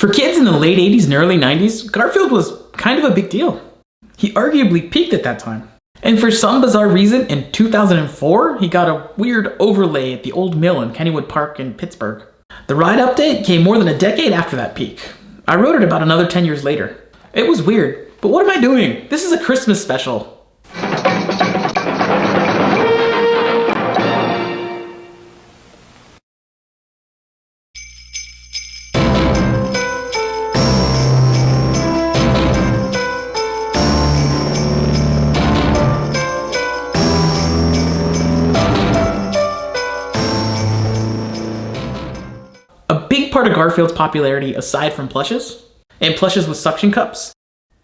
For kids in the late 80s and early 90s, Garfield was kind of a big deal. He arguably peaked at that time. And for some bizarre reason, in 2004, he got a weird overlay at the old mill in Kennywood Park in Pittsburgh. The ride update came more than a decade after that peak. I wrote it about another 10 years later. It was weird, but what am I doing? This is a Christmas special. Part of Garfield's popularity aside from plushes, and plushes with suction cups,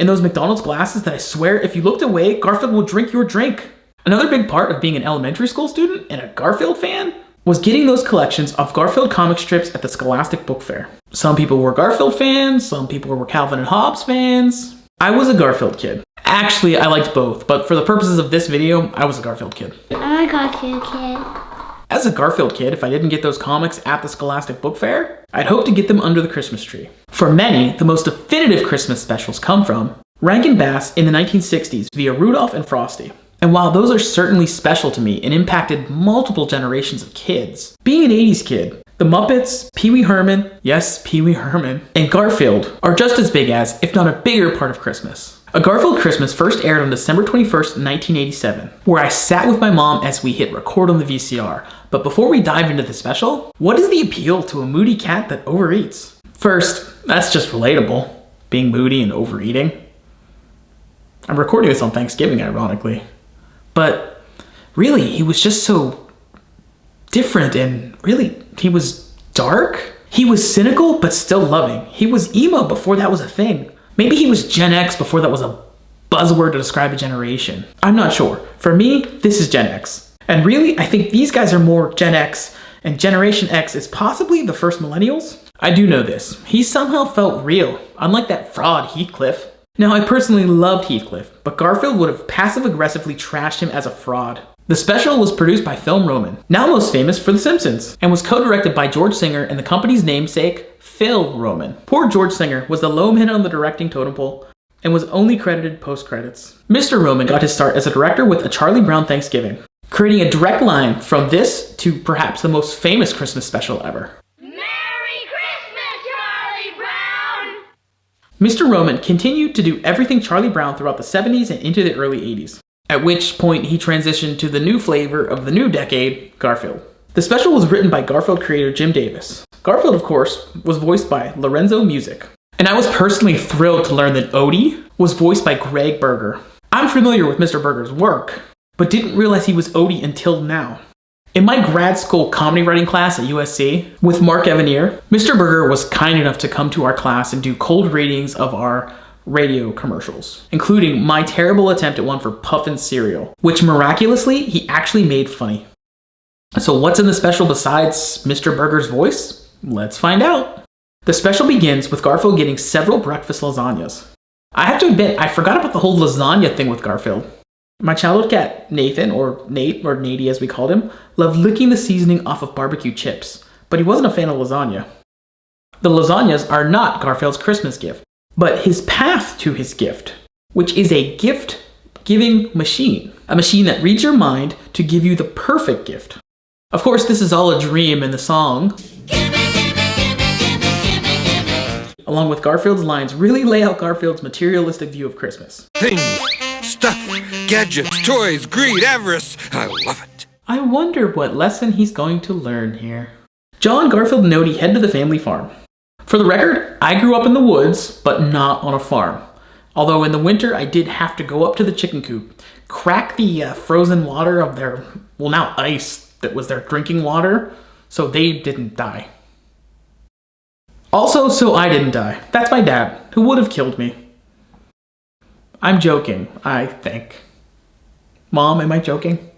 and those McDonald's glasses that I swear if you looked away, Garfield will drink your drink. Another big part of being an elementary school student and a Garfield fan was getting those collections of Garfield comic strips at the Scholastic Book Fair. Some people were Garfield fans, some people were Calvin and Hobbes fans. I was a Garfield kid. Actually, I liked both, but for the purposes of this video, I was a Garfield kid. I'm a Garfield kid. As a Garfield kid, if I didn't get those comics at the Scholastic Book Fair, I'd hope to get them under the Christmas tree. For many, the most definitive Christmas specials come from Rankin Bass in the 1960s via Rudolph and Frosty. And while those are certainly special to me and impacted multiple generations of kids, being an 80s kid, the Muppets, Pee-wee Herman, yes, Pee-wee Herman, and Garfield are just as big as, if not a bigger part of Christmas. A Garfield Christmas first aired on December 21st, 1987, where I sat with my mom as we hit record on the VCR. But before we dive into the special, what is the appeal to a moody cat that overeats? First, that's just relatable, being moody and overeating. I'm recording this on Thanksgiving, ironically. But really, he was just so different, and really, he was dark. He was cynical, but still loving. He was emo before that was a thing. Maybe he was Gen X before that was a buzzword to describe a generation. I'm not sure. For me, this is Gen X. And really, I think these guys are more Gen X, and Generation X is possibly the first millennials. I do know this. He somehow felt real, unlike that fraud Heathcliff. Now, I personally loved Heathcliff, but Garfield would have passive-aggressively trashed him as a fraud. The special was produced by Film Roman, now most famous for The Simpsons, and was co-directed by George Singer and the company's namesake, Phil Roman. Poor George Singer was the low man on the directing totem pole and was only credited post-credits. Mr. Roman got his start as a director with A Charlie Brown Thanksgiving, creating a direct line from this to perhaps the most famous Christmas special ever. Merry Christmas, Charlie Brown! Mr. Roman continued to do everything Charlie Brown throughout the 70s and into the early 80s, at which point he transitioned to the new flavor of the new decade, Garfield. The special was written by Garfield creator Jim Davis. Garfield, of course, was voiced by Lorenzo Music. And I was personally thrilled to learn that Odie was voiced by Greg Berger. I'm familiar with Mr. Berger's work, but didn't realize he was Odie until now. In my grad school comedy writing class at USC with Mark Evanier, Mr. Berger was kind enough to come to our class and do cold readings of our radio commercials, including my terrible attempt at one for Puffin cereal, which miraculously he actually made funny. So what's in the special besides Mr. Berger's voice? Let's find out. The special begins with Garfield getting several breakfast lasagnas. I have to admit, I forgot about the whole lasagna thing with Garfield. My childhood cat, Nathan, or Nate, or Natey as we called him, loved licking the seasoning off of barbecue chips, but he wasn't a fan of lasagna. The lasagnas are not Garfield's Christmas gift, but his path to his gift, which is a gift-giving machine. A machine that reads your mind to give you the perfect gift. Of course, this is all a dream in the song, along with Garfield's lines, really lay out Garfield's materialistic view of Christmas. Things, stuff, gadgets, toys, greed, avarice. I love it. I wonder what lesson he's going to learn here. John, Garfield, and Odie head to the family farm. For the record, I grew up in the woods, but not on a farm. Although in the winter, I did have to go up to the chicken coop, crack the frozen water of their, well now ice, that was their drinking water, so they didn't die. Also, so I didn't die. That's my dad, who would have killed me. I'm joking, I think. Mom, am I joking?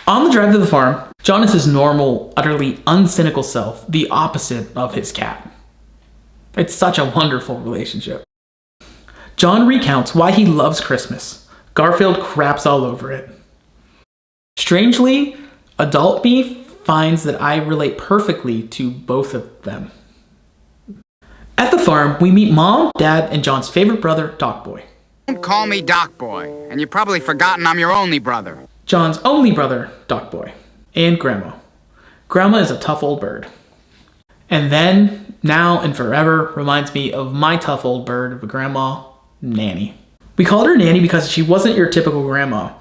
On the drive to the farm, John is his normal, utterly uncynical self, the opposite of his cat. It's such a wonderful relationship. John recounts why he loves Christmas. Garfield craps all over it. Strangely, adult me finds that I relate perfectly to both of them. At the farm, we meet Mom, Dad, and John's favorite brother, Doc Boy. Don't call me Doc Boy, and you've probably forgotten I'm your only brother. John's only brother, Doc Boy, and Grandma. Grandma is a tough old bird. And then, now and forever, reminds me of my tough old bird of a grandma, Nanny. We called her Nanny because she wasn't your typical grandma.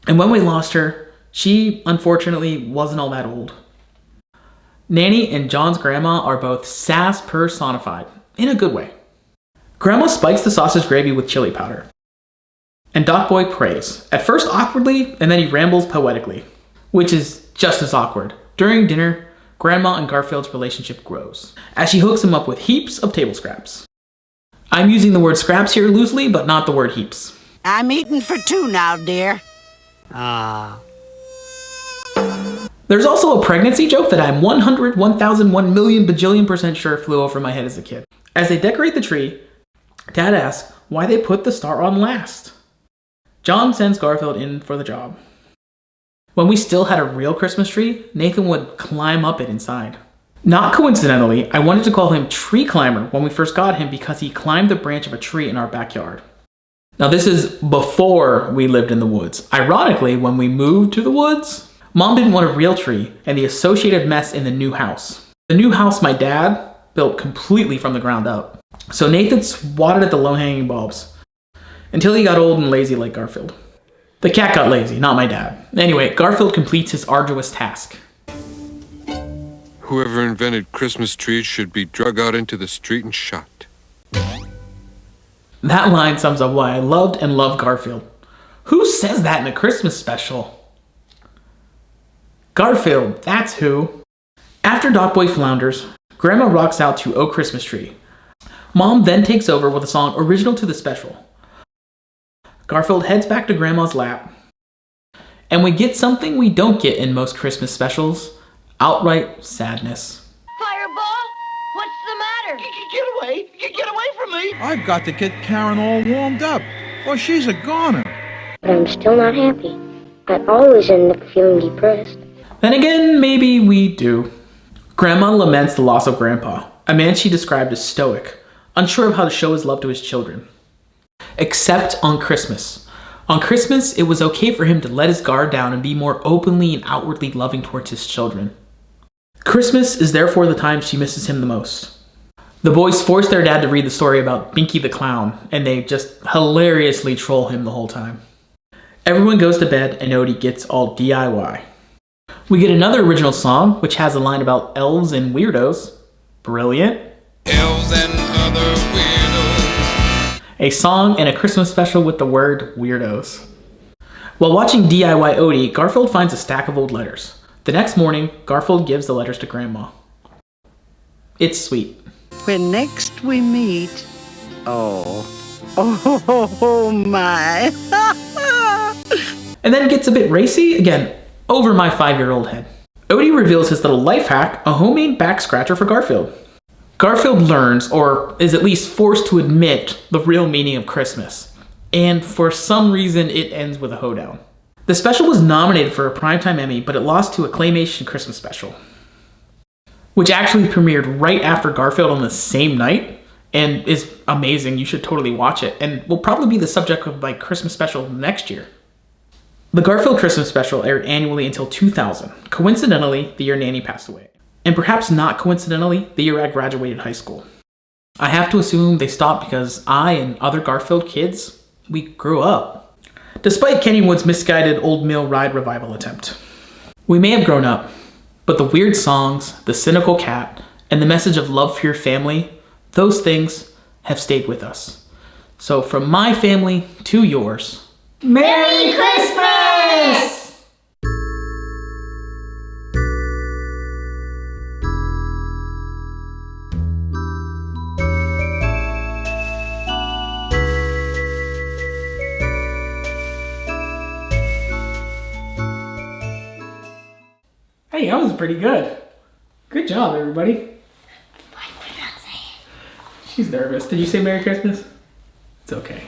And when we lost her, she unfortunately wasn't all that old. Nanny and John's grandma are both sass personified, in a good way. Grandma spikes the sausage gravy with chili powder. And Doc Boy prays, at first awkwardly, and then he rambles poetically, which is just as awkward. During dinner, Grandma and Garfield's relationship grows, as she hooks him up with heaps of table scraps. I'm using the word scraps here loosely, but not the word heaps. I'm eating for two now, dear. There's also a pregnancy joke that I'm 100, 1,000, 1,000,000 bajillion% sure flew over my head as a kid. As they decorate the tree, Dad asks why they put the star on last. John sends Garfield in for the job. When we still had a real Christmas tree, Nathan would climb up it inside. Not coincidentally, I wanted to call him Tree Climber when we first got him because he climbed the branch of a tree in our backyard. Now this is before we lived in the woods. Ironically, when we moved to the woods, Mom didn't want a real tree and the associated mess in the new house. The new house my dad built completely from the ground up. So Nathan swatted at the low-hanging bulbs until he got old and lazy like Garfield. The cat got lazy, not my dad. Anyway, Garfield completes his arduous task. Whoever invented Christmas trees should be drug out into the street and shot. That line sums up why I loved and love Garfield. Who says that in a Christmas special? Garfield, that's who. After Doc Boy flounders, Grandma rocks out to "Oh Christmas Tree." Mom then takes over with a song original to the special. Garfield heads back to Grandma's lap. And we get something we don't get in most Christmas specials: outright sadness. Fireball, what's the matter? Get away from me! I've got to get Karen all warmed up, or she's a goner. But I'm still not happy. I always end up feeling depressed. Then again, maybe we do. Grandma laments the loss of Grandpa, a man she described as stoic, unsure of how to show his love to his children. Except on Christmas. On Christmas, it was okay for him to let his guard down and be more openly and outwardly loving towards his children. Christmas is therefore the time she misses him the most. The boys force their dad to read the story about Binky the Clown, and they just hilariously troll him the whole time. Everyone goes to bed, and Odie gets all DIY. We get another original song, which has a line about elves and weirdos. Brilliant. Elves and other weirdos. A song and a Christmas special with the word weirdos. While watching DIY Odie, Garfield finds a stack of old letters. The next morning, Garfield gives the letters to Grandma. It's sweet. When next we meet, oh my. And then it gets a bit racy, again, over my 5-year-old head. Odie reveals his little life hack, a homemade back scratcher for Garfield. Garfield learns, or is at least forced to admit, the real meaning of Christmas. And for some reason, it ends with a hoedown. The special was nominated for a Primetime Emmy, but it lost to a Claymation Christmas Special, which actually premiered right after Garfield on the same night, and is amazing. You should totally watch it, and will probably be the subject of my Christmas special next year. The Garfield Christmas Special aired annually until 2000, coincidentally the year Nanny passed away, and perhaps not coincidentally the year I graduated high school. I have to assume they stopped because I and other Garfield kids, we grew up. Despite Kennywood's misguided Old Mill Ride revival attempt. We may have grown up, but the weird songs, the cynical cat, and the message of love for your family, those things have stayed with us. So from my family to yours, Merry Christmas! Hey, that was pretty good. Good job, everybody. Why did I not say it? She's nervous. Did you say Merry Christmas? It's okay.